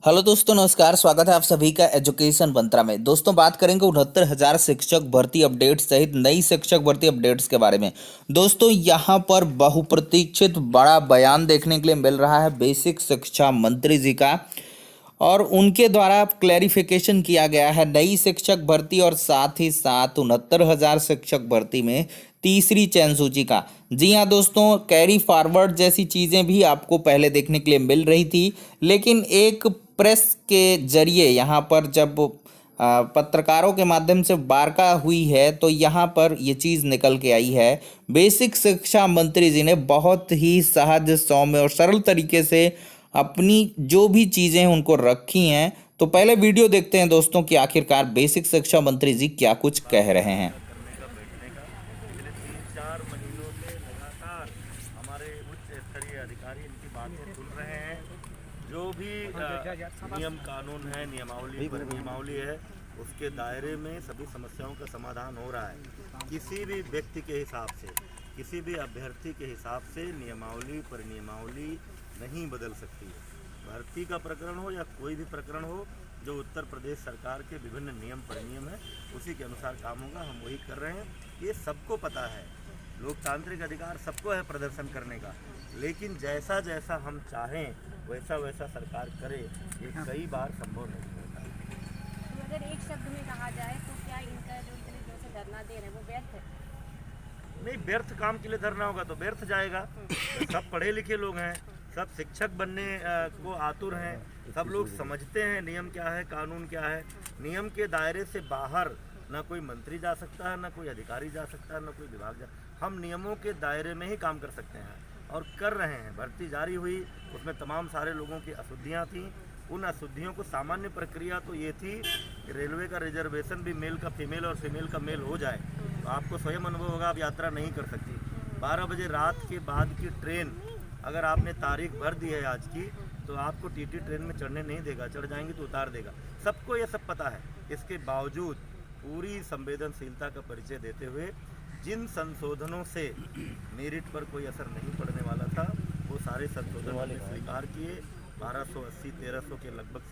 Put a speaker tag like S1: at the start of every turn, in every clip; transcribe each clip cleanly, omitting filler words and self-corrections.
S1: Hello दोस्तों, नमस्कार। स्वागत है आप सभी का एजुकेशन मंत्रा में। दोस्तों, बात करेंगे 69,000 शिक्षक भर्ती अपडेट सहित नई शिक्षक भर्ती अपडेट्स के बारे में। दोस्तों, यहाँ पर बहुप्रतीक्षित बड़ा बयान देखने के लिए मिल रहा है बेसिक शिक्षा मंत्री जी का, और उनके द्वारा क्लैरिफिकेशन किया गया है नई शिक्षक भर्ती और साथ ही साथ 69,000 शिक्षक भर्ती में तीसरी चयन सूची का। जी हाँ दोस्तों, कैरी फॉरवर्ड जैसी चीज़ें भी आपको पहले देखने के लिए मिल रही थी, लेकिन एक प्रेस के जरिए यहाँ पर जब पत्रकारों के माध्यम से वार्ता हुई है तो यहाँ पर ये चीज़ निकल के आई है। बेसिक शिक्षा मंत्री जी ने बहुत ही सहज, सौम्य और सरल तरीके से अपनी जो भी चीज़ें हैं उनको रखी हैं। तो पहले वीडियो देखते हैं दोस्तों कि आखिरकार बेसिक शिक्षा मंत्री जी क्या कुछ कह रहे हैं।
S2: करने का बैठने का पिछले 3-4 महीनों से लगातार हमारे उच्च स्तरीय अधिकारी इनकी बातें सुन रहे हैं। जो भी नियम कानून है, नियमावली है, उसके दायरे में सभी समस्याओं का समाधान हो रहा है। किसी भी व्यक्ति के हिसाब से, किसी भी अभ्यर्थी के हिसाब से नियमावली परिनियमावली नहीं बदल सकती है। भर्ती का प्रकरण हो या कोई भी प्रकरण हो, जो उत्तर प्रदेश सरकार के विभिन्न नियम परिनियम है उसी के अनुसार काम होगा। हम वही कर रहे हैं, ये सबको पता है। लोकतांत्रिक अधिकार सबको है प्रदर्शन करने का, लेकिन जैसा जैसा हम चाहें वैसा वैसा सरकार करे, ये कई बार संभव नहीं होता।
S3: तो अगर एक शब्द में कहा जाए तो क्या इनका जो इतने दिनों से धरना दे रहे हैं वो व्यर्थ है?
S2: नहीं, व्यर्थ काम के लिए धरना होगा तो व्यर्थ जाएगा। सब पढ़े लिखे लोग हैं, सब शिक्षक बनने को आतुर हैं, सब लोग समझते हैं नियम क्या है, कानून क्या है। नियम के दायरे से बाहर ना कोई मंत्री जा सकता है, ना कोई अधिकारी जा सकता है, ना कोई विभाग हम नियमों के दायरे में ही काम कर सकते हैं और कर रहे हैं। भर्ती जारी हुई, उसमें तमाम सारे लोगों की अशुद्धियाँ थीं। उन अशुद्धियों को सामान्य प्रक्रिया तो ये थी कि रेलवे का रिजर्वेशन भी मेल का फीमेल और फीमेल का मेल हो जाए तो आपको स्वयं अनुभव होगा, आप यात्रा नहीं कर सकती। 12 बजे रात के बाद की ट्रेन अगर आपने तारीख भर दी है आज की, तो आपको टीटी ट्रेन में चढ़ने नहीं देगा, चढ़ जाएंगे तो उतार देगा। सबको ये सब पता है। इसके बावजूद पूरी संवेदनशीलता का परिचय देते हुए जिन संशोधनों से मेरिट पर कोई असर नहीं पड़ने वाला था, वो सारे संशोधन हमने स्वीकार किए। 1280-1300 के लगभग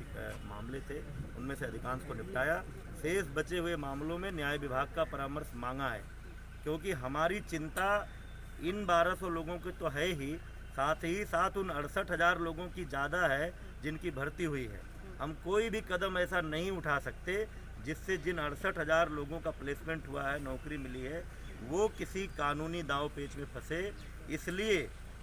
S2: मामले थे, उनमें से अधिकांश को निपटाया। शेष बचे हुए मामलों में न्याय विभाग का परामर्श मांगा है, क्योंकि हमारी चिंता इन 1200 लोगों की तो है ही साथ उन 68,000 लोगों की ज़्यादा है जिनकी भर्ती हुई है। हम कोई भी कदम ऐसा नहीं उठा सकते जिससे जिन 68,000 लोगों का प्लेसमेंट हुआ है, नौकरी मिली है, वो किसी कानूनी दांव पेच में फंसे। इसलिए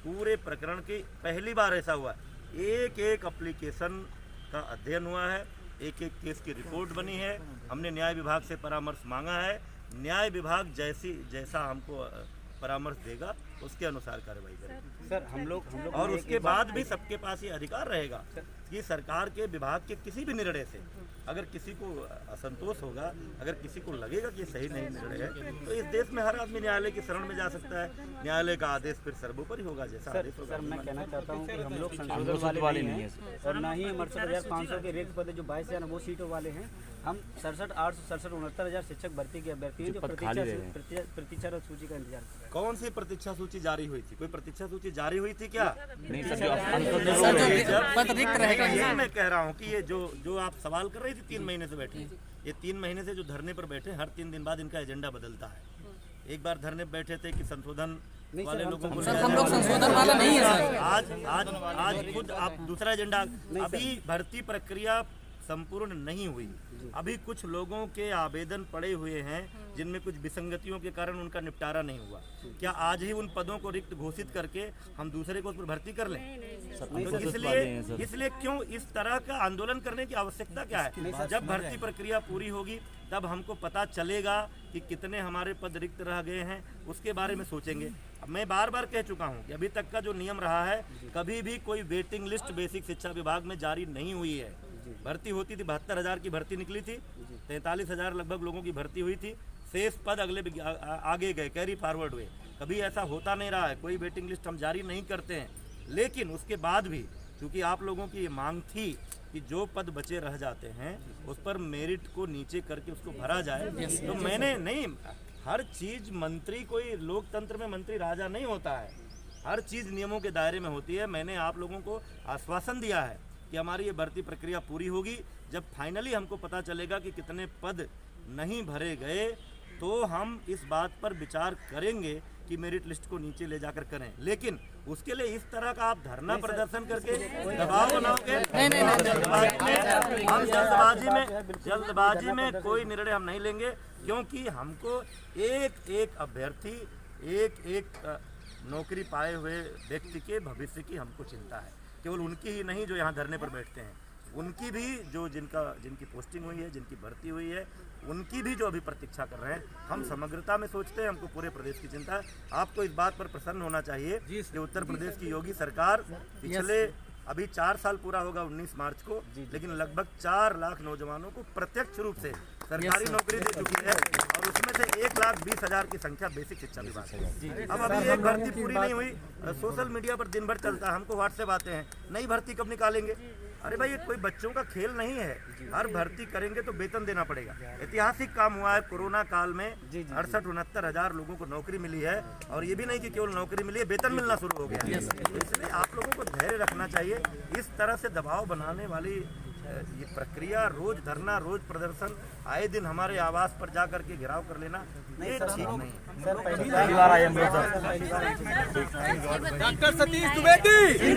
S2: पूरे प्रकरण की पहली बार ऐसा हुआ, एक एक एप्लीकेशन का अध्ययन हुआ है, एक एक केस की रिपोर्ट बनी है। हमने न्याय विभाग से परामर्श मांगा है। न्याय विभाग जैसा हमको परामर्श देगा उसके अनुसार कार्रवाई करेंगे।
S4: सर हम लोग
S2: और उसके बाद भी सबके पास ये अधिकार रहेगा कि सरकार के विभाग के किसी भी निर्णय से अगर किसी को असंतोष होगा, अगर किसी को लगेगा कि सही नहीं निर्णय है, तो इस देश में हर आदमी न्यायालय की शरण में जा सकता है। न्यायालय का आदेश फिर सर्वोपरि होगा, जैसा आदेश होगा।
S4: सर मैं कहना चाहता हूँ कि हम लोग संशोधन वाले नहीं हैं और ना ही 68,500 के रिक्त पद जो 22 वो सीटों वाले हैं। हम 67,867 69,000 शिक्षक भर्ती के अभ्यर्थी हैं जो प्रतीक्षा सूची का इंतजार कर रहे हैं।
S2: कौन सी प्रतीक्षा सूची जारी हुई थी? कोई प्रतीक्षा सूची जारी हुई थी क्या?
S4: नहीं
S2: यही मैं कह रहा हूँ कि ये जो आप सवाल कर रही थी 3 महीने से बैठे, ये 3 महीने से जो धरने पर बैठे, हर 3 दिन बाद इनका एजेंडा बदलता है। एक बार धरने पर बैठे थे कि संशोधन वाले लोगों को,
S5: हम लोग संशोधन वाला नहीं है सर।
S2: आज खुद आप दूसरा एजेंडा। अभी भर्ती प्रक्रिया संपूर्ण नहीं हुई, अभी कुछ लोगों के आवेदन पड़े हुए हैं जिनमें कुछ विसंगतियों के कारण उनका निपटारा नहीं हुआ। क्या आज ही उन पदों को रिक्त घोषित करके हम दूसरे को उस पर भर्ती कर लें? तो इसलिए क्यों इस तरह का आंदोलन करने की आवश्यकता क्या है? जब भर्ती प्रक्रिया पूरी होगी तब हमको पता चलेगा कि कितने हमारे पद रिक्त रह गए हैं, उसके बारे में सोचेंगे। अब मैं बार बार कह चुका हूँ कि अभी तक का जो नियम रहा है, कभी भी कोई वेटिंग लिस्ट बेसिक शिक्षा विभाग में जारी नहीं हुई है। भर्ती होती थी, 72,000 की भर्ती निकली थी, 43,000 लगभग लोगों की भर्ती हुई थी। शेष पद आगे गए, कैरी फॉरवर्ड हुए। कभी ऐसा होता नहीं रहा है, कोई वेटिंग लिस्ट हम जारी नहीं करते हैं। लेकिन उसके बाद भी क्योंकि आप लोगों की ये मांग थी कि जो पद बचे रह जाते हैं उस पर मेरिट को नीचे करके उसको भरा जाए, तो मैंने नहीं, हर चीज़ मंत्री, कोई लोकतंत्र में मंत्री राजा नहीं होता है, हर चीज़ नियमों के दायरे में होती है। मैंने आप लोगों को आश्वासन दिया है कि हमारी ये भर्ती प्रक्रिया पूरी होगी। जब फाइनली हमको पता चलेगा कि कितने पद नहीं भरे गए तो हम इस बात पर विचार करेंगे कि मेरिट लिस्ट को नीचे ले जाकर करें। लेकिन उसके लिए इस तरह का आप धरना प्रदर्शन करके दबाव बनाओगे, हम जल्दबाजी में कोई निर्णय हम नहीं लेंगे, क्योंकि हमको एक एक अभ्यर्थी, एक एक नौकरी पाए हुए व्यक्ति के भविष्य की हमको चिंता है। केवल उनकी ही नहीं जो यहाँ धरने पर बैठते हैं, उनकी भी जो जिनकी पोस्टिंग हुई है, जिनकी भर्ती हुई है, उनकी भी जो अभी प्रतीक्षा कर रहे हैं। हम समग्रता में सोचते हैं, हमको पूरे प्रदेश की चिंता है। आपको इस बात पर प्रसन्न होना चाहिए कि उत्तर प्रदेश की योगी सरकार पिछले अभी 4 साल पूरा होगा 19 मार्च को, लेकिन लगभग 4 लाख नौजवानों को प्रत्यक्ष रूप से सरकारी नौकरी दे चुकी है, और उसमें से 1,20,000 की संख्या बेसिक शिक्षा विभाग है। अब अभी एक भर्ती पूरी नहीं हुई, सोशल मीडिया पर दिन भर चलता है, हमको व्हाट्सएप आते हैं, नई भर्ती कब निकालेंगे। अरे भाई, ये कोई बच्चों का खेल नहीं है। हर भर्ती करेंगे तो वेतन देना पड़ेगा। ऐतिहासिक काम हुआ है कोरोना काल में, 68-69 हज़ार लोगों को नौकरी मिली है, और ये भी नहीं कि केवल नौकरी मिली है, वेतन मिलना शुरू हो गया है। इसलिए आप लोगों को धैर्य रखना चाहिए। इस तरह से दबाव बनाने वाली ये प्रक्रिया, रोज धरना, रोज प्रदर्शन, आए दिन हमारे आवास पर जा करके घेराव कर लेना, ये ठीक नहीं है।
S5: Doctor Satish Dwivedi,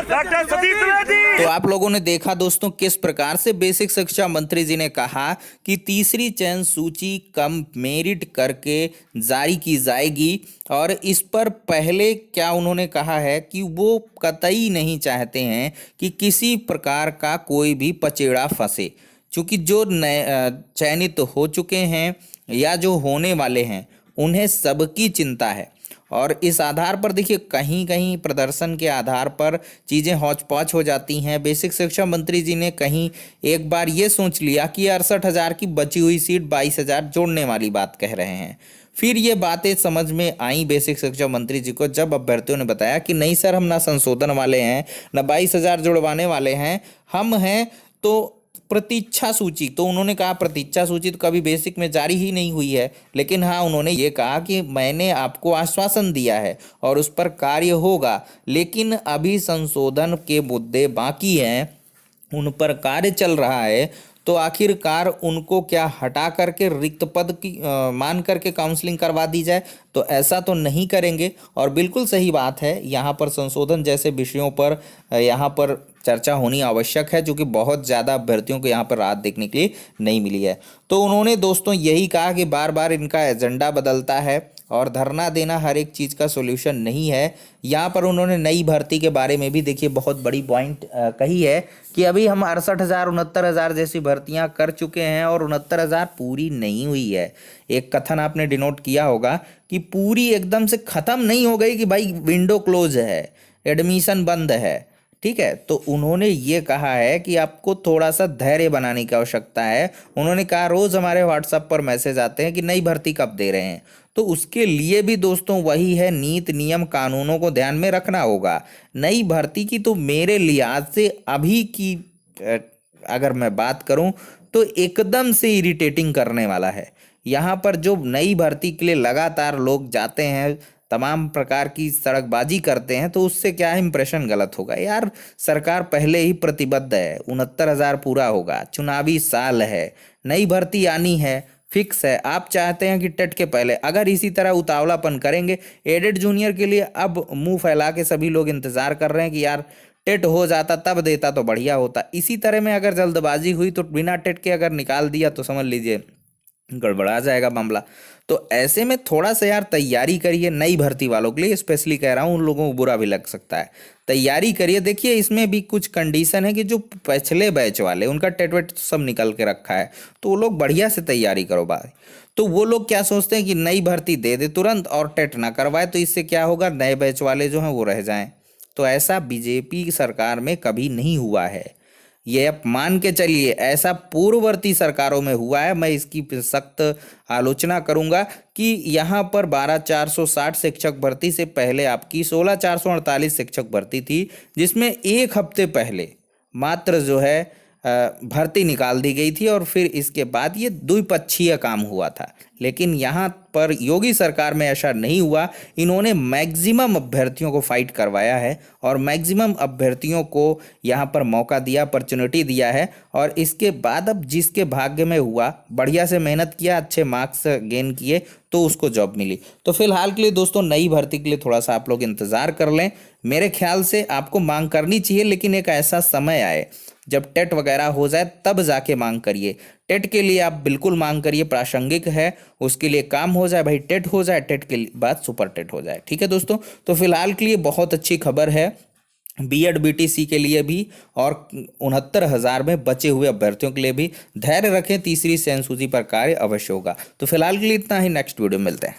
S2: doctor Satish Dwivedi.
S1: तो आप लोगों ने देखा दोस्तों किस प्रकार से बेसिक शिक्षा मंत्री जी ने कहा कि तीसरी चयन सूची कम मेरिट करके जारी की जाएगी, और इस पर पहले क्या उन्होंने कहा है कि वो कतई नहीं चाहते हैं कि किसी प्रकार का कोई भी पचेड़ा फंसे, क्योंकि जो चयनित हो चुके हैं या जो होने वाले हैं उन्हें सबकी चिंता है। और इस आधार पर देखिए कहीं कहीं प्रदर्शन के आधार पर चीज़ें हौच-पौच हो जाती हैं। बेसिक शिक्षा मंत्री जी ने कहीं एक बार ये सोच लिया कि 68,000 की बची हुई सीट 22,000 जोड़ने वाली बात कह रहे हैं। फिर ये बातें समझ में आई बेसिक शिक्षा मंत्री जी को जब अभ्यर्थियों ने बताया कि नहीं सर, हम ना संशोधन वाले हैं, ना 22,000 जुड़वाने वाले हैं, हम हैं तो प्रतीक्षा सूची। तो उन्होंने कहा प्रतीक्षा सूची तो कभी बेसिक में जारी ही नहीं हुई है, लेकिन हाँ उन्होंने ये कहा कि मैंने आपको आश्वासन दिया है और उस पर कार्य होगा, लेकिन अभी संशोधन के मुद्दे बाकी हैं, उन पर कार्य चल रहा है। तो आखिरकार उनको क्या हटा करके रिक्त पद की मान करके काउंसलिंग करवा दी जाए? तो ऐसा तो नहीं करेंगे। और बिल्कुल सही बात है, यहाँ पर संशोधन जैसे विषयों पर यहाँ पर चर्चा होनी आवश्यक है, जो कि बहुत ज़्यादा अभ्यर्थियों को यहाँ पर राहत देखने के लिए नहीं मिली है। तो उन्होंने दोस्तों यही कहा कि बार बार इनका एजेंडा बदलता है और धरना देना हर एक चीज़ का सॉल्यूशन नहीं है। यहाँ पर उन्होंने नई भर्ती के बारे में भी देखिए बहुत बड़ी पॉइंट कही है कि अभी हम 68,000 69,000 जैसी भर्तियाँ कर चुके हैं और 69,000 पूरी नहीं हुई है। एक कथन आपने डिनोट किया होगा कि पूरी एकदम से ख़त्म नहीं हो गई कि भाई विंडो क्लोज है, एडमिशन बंद है, ठीक है। तो उन्होंने ये कहा है कि आपको थोड़ा सा धैर्य बनाने की आवश्यकता है। उन्होंने कहा रोज़ हमारे व्हाट्सएप पर मैसेज आते हैं कि नई भर्ती कब दे रहे हैं, तो उसके लिए भी दोस्तों वही है, नीति नियम कानूनों को ध्यान में रखना होगा। नई भर्ती की तो मेरे लिहाज से अभी की अगर मैं बात करूं तो एकदम से इरिटेटिंग करने वाला है। यहाँ पर जो नई भर्ती के लिए लगातार लोग जाते हैं, तमाम प्रकार की सड़कबाजी करते हैं, तो उससे क्या है, इंप्रेशन गलत होगा। यार सरकार पहले ही प्रतिबद्ध है, 69,000 पूरा होगा, चुनावी साल है, नई भर्ती आनी है, फिक्स है। आप चाहते हैं कि टेट के पहले अगर इसी तरह उतावलापन करेंगे, एडेड जूनियर के लिए अब मुंह फैला के सभी लोग इंतजार कर रहे हैं कि यार टेट हो जाता तब देता तो बढ़िया होता। इसी तरह में अगर जल्दबाजी हुई तो बिना टेट के अगर निकाल दिया तो समझ लीजिए गड़बड़ा जाएगा मामला। तो ऐसे में थोड़ा सा यार तैयारी करिए, नई भर्ती वालों के लिए स्पेशली कह रहा हूँ, उन लोगों को बुरा भी लग सकता है, तैयारी करिए। देखिए इसमें भी कुछ कंडीशन है कि जो पिछले बैच वाले उनका टेट वेट सब निकल के रखा है, तो वो लोग बढ़िया से तैयारी करो भाई। तो वो लोग क्या सोचते हैं कि नई भर्ती दे दे तुरंत और टेट ना करवाए, तो इससे क्या होगा, नए बैच वाले जो हैं वो रह जाएं। तो ऐसा बीजेपी सरकार में कभी नहीं हुआ है, ये आप मान के चलिए। ऐसा पूर्ववर्ती सरकारों में हुआ है। मैं इसकी सख्त आलोचना करूंगा कि यहाँ पर 12,460 शिक्षक भर्ती से पहले आपकी 16,448 शिक्षक भर्ती थी, जिसमें एक हफ्ते पहले मात्र जो है भर्ती निकाल दी गई थी और फिर इसके बाद ये द्विपक्षीय काम हुआ था। लेकिन यहाँ पर योगी सरकार में ऐसा नहीं हुआ। इन्होंने मैक्सिमम अभ्यर्थियों को फाइट करवाया है और मैक्सिमम अभ्यर्थियों को यहाँ पर मौका दिया, अपॉर्चुनिटी दिया है। और इसके बाद अब जिसके भाग्य में हुआ, बढ़िया से मेहनत किया, अच्छे मार्क्स गेन किए तो उसको जॉब मिली। तो फिलहाल के लिए दोस्तों नई भर्ती के लिए थोड़ा सा आप लोग इंतज़ार कर लें। मेरे ख्याल से आपको मांग करनी चाहिए, लेकिन एक ऐसा समय आए जब टेट वगैरह हो जाए तब जाके मांग करिए। टेट के लिए आप बिल्कुल मांग करिए, प्रासंगिक है, उसके लिए काम हो जाए भाई। टेट हो जाए, टेट के बाद सुपर टेट हो जाए। ठीक है दोस्तों, तो फिलहाल के लिए बहुत अच्छी खबर है बीएड बीटीसी के लिए भी और 69,000 में बचे हुए अभ्यर्थियों के लिए भी। धैर्य रखें, तीसरी से अनुसूची पर कार्य अवश्य होगा। तो फिलहाल के लिए इतना ही, नेक्स्ट वीडियो में मिलते हैं।